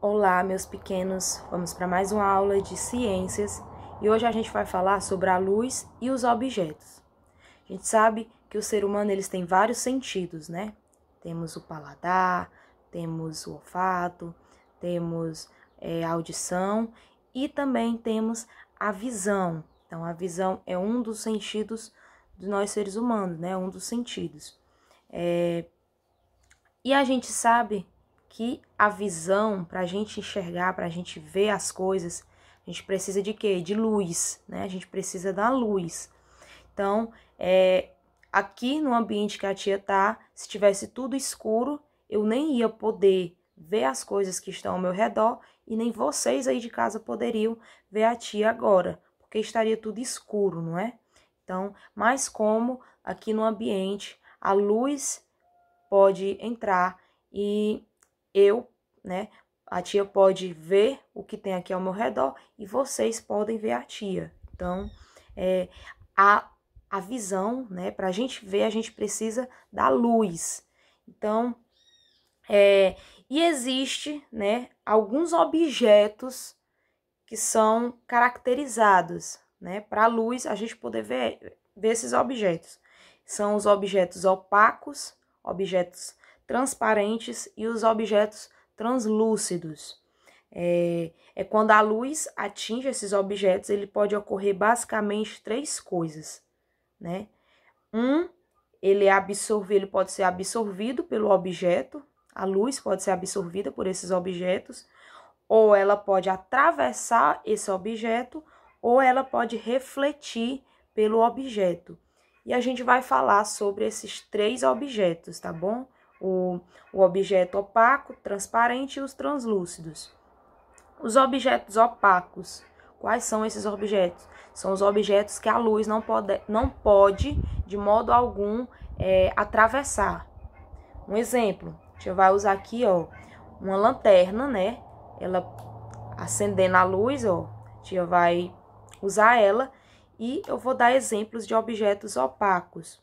Olá, meus pequenos, vamos para mais uma aula de ciências e hoje a gente vai falar sobre a luz e os objetos. A gente sabe que o ser humano eles tem vários sentidos, né? Temos o paladar, temos o olfato, temos a audição e também temos a visão. Então, a visão é um dos sentidos de nós seres humanos, né? Um dos sentidos. E a gente sabe que a visão, para a gente enxergar, para a gente ver as coisas, a gente precisa de quê? De luz, né? A gente precisa da luz. Então, aqui no ambiente que a tia tá, se tivesse tudo escuro, eu nem ia poder ver as coisas que estão ao meu redor e nem vocês aí de casa poderiam ver a tia agora, porque estaria tudo escuro, não é? Então, mas como aqui no ambiente a luz pode entrar e a tia pode ver o que tem aqui ao meu redor e vocês podem ver a tia. Então, a visão, né, para a gente ver, a gente precisa da luz. Então, e existe, né, alguns objetos que são caracterizados, né, para a luz a gente poder ver esses objetos. São os objetos opacos, objetos transparentes e os objetos translúcidos. Quando a luz atinge esses objetos, ele pode ocorrer basicamente três coisas, né? Ele pode ser absorvido pelo objeto, a luz pode ser absorvida por esses objetos, ou ela pode atravessar esse objeto, ou ela pode refletir pelo objeto. E a gente vai falar sobre esses três objetos, tá bom? O objeto opaco, transparente e os translúcidos. Os objetos opacos, quais são esses objetos? São os objetos que a luz não pode de modo algum, atravessar. Um exemplo, a gente vai usar aqui, ó, uma lanterna, né? Ela acendendo a luz, ó, a gente vai usar ela e eu vou dar exemplos de objetos opacos.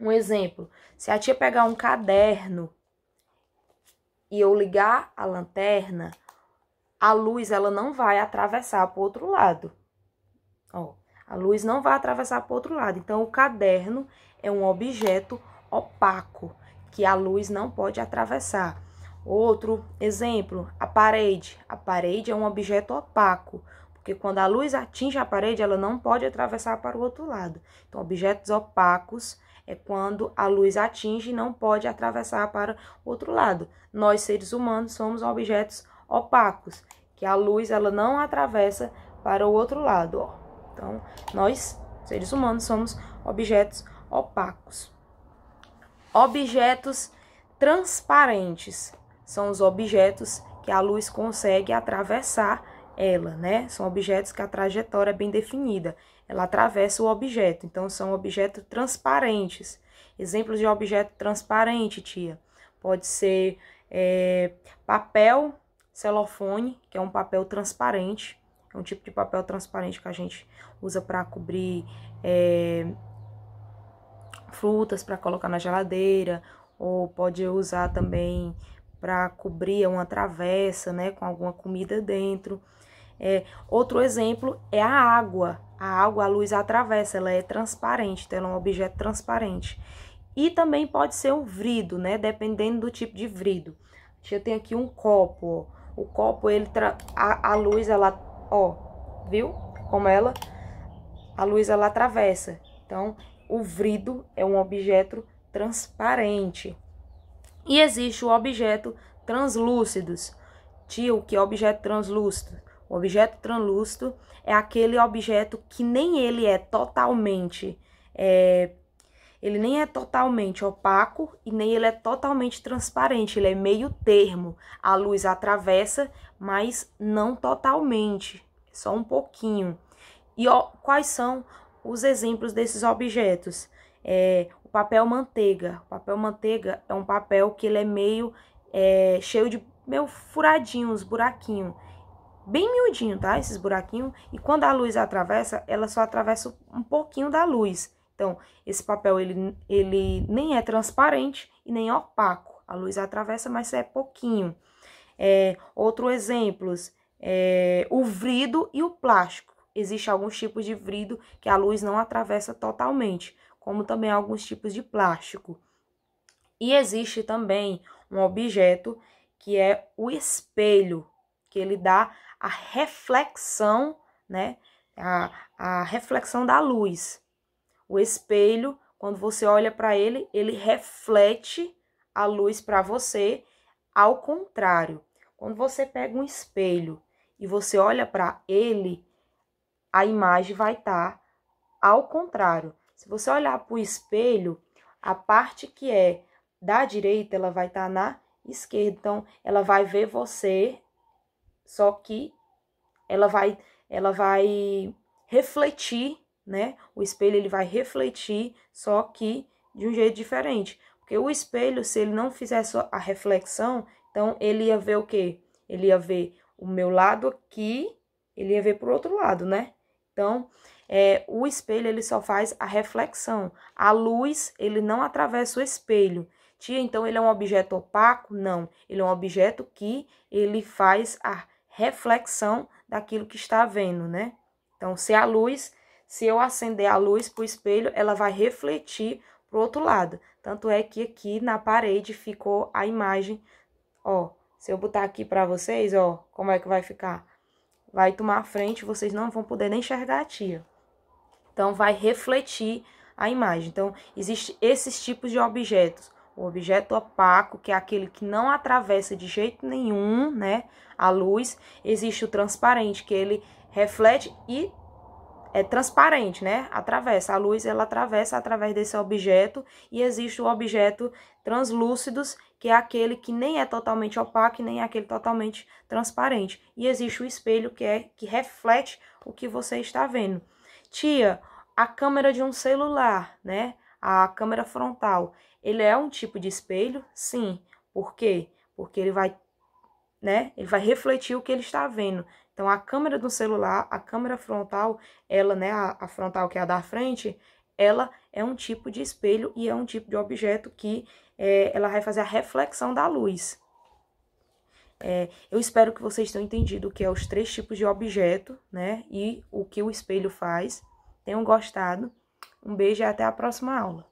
Um exemplo, se a tia pegar um caderno e eu ligar a lanterna, a luz ela não vai atravessar para o outro lado. Ó, a luz não vai atravessar para o outro lado. Então, o caderno é um objeto opaco, que a luz não pode atravessar. Outro exemplo, a parede. A parede é um objeto opaco, porque quando a luz atinge a parede, ela não pode atravessar para o outro lado. Então, objetos opacos é quando a luz atinge e não pode atravessar para o outro lado. Nós, seres humanos, somos objetos opacos, que a luz ela não atravessa para o outro lado, ó. Então, nós, seres humanos, somos objetos opacos. Objetos transparentes são os objetos que a luz consegue atravessar ela, né? São objetos que a trajetória é bem definida. Ela atravessa o objeto, então são objetos transparentes. Exemplos de objeto transparente, tia. Pode ser papel celofane, que é um papel transparente. É um tipo de papel transparente que a gente usa para cobrir frutas, para colocar na geladeira, ou pode usar também para cobrir uma travessa, né, com alguma comida dentro. Outro exemplo é a água. A água, a luz atravessa, ela é transparente, então ela é um objeto transparente. E também pode ser um vidro, né, dependendo do tipo de vidro. Eu tenho aqui um copo, ó. O copo, a luz, ela, ó, viu? Como a luz, ela atravessa. Então, o vidro é um objeto transparente. E existe o objeto translúcidos. Tia, o que é objeto translúcido? O objeto translúcido é aquele objeto que nem ele é totalmente opaco e nem ele é totalmente transparente, ele é meio termo. A luz atravessa, mas não totalmente, só um pouquinho. E ó, quais são os exemplos desses objetos? O papel manteiga. O papel manteiga é um papel que ele é meio cheio de meio furadinho, uns buraquinhos. Bem miudinho, tá? Esses buraquinhos. E quando a luz atravessa, ela só atravessa um pouquinho da luz. Então, esse papel, ele nem é transparente e nem opaco. A luz atravessa, mas é pouquinho. Outros exemplos, o vidro e o plástico. Existem alguns tipos de vidro que a luz não atravessa totalmente, como também alguns tipos de plástico. E existe também um objeto que é o espelho, que ele dá a reflexão, né? A reflexão da luz. O espelho, quando você olha para ele, ele reflete a luz para você. Ao contrário, quando você pega um espelho e você olha para ele, a imagem vai estar ao contrário. Se você olhar para o espelho, a parte que é da direita, ela vai estar na esquerda. Então, ela vai ver você, só que ela vai refletir, né? O espelho, ele vai refletir, só que de um jeito diferente. Porque o espelho, se ele não fizesse a reflexão, então ele ia ver o quê? Ele ia ver o meu lado aqui, ele ia ver pro outro lado, né? Então, o espelho, ele só faz a reflexão. A luz, ele não atravessa o espelho. Tia, então ele é um objeto opaco? Não. Ele é um objeto que ele faz a reflexão daquilo que está vendo, né? Então, se eu acender a luz pro espelho, ela vai refletir pro outro lado. Tanto é que aqui na parede ficou a imagem, ó. Se eu botar aqui para vocês, ó, como é que vai ficar? Vai tomar frente, vocês não vão poder nem enxergar a tia. Então, vai refletir a imagem. Então, existem esses tipos de objetos. O objeto opaco, que é aquele que não atravessa de jeito nenhum, né, a luz. Existe o transparente, que ele reflete e é transparente, né? Atravessa. A luz, ela atravessa através desse objeto. E existe o objeto translúcidos, que é aquele que nem é totalmente opaco, nem é aquele totalmente transparente. E existe o espelho, que reflete o que você está vendo. Tia, a câmera de um celular, né? A câmera frontal, ele é um tipo de espelho? Sim. Por quê? Porque ele vai, né? Ele vai refletir o que ele está vendo. Então, a câmera do celular, a câmera frontal, ela, né, a frontal que é a da frente, ela é um tipo de espelho e é um tipo de objeto que ela vai fazer a reflexão da luz. Eu espero que vocês tenham entendido o que é os 3 tipos de objeto, né, e o que o espelho faz. Tenham gostado. Um beijo e até a próxima aula.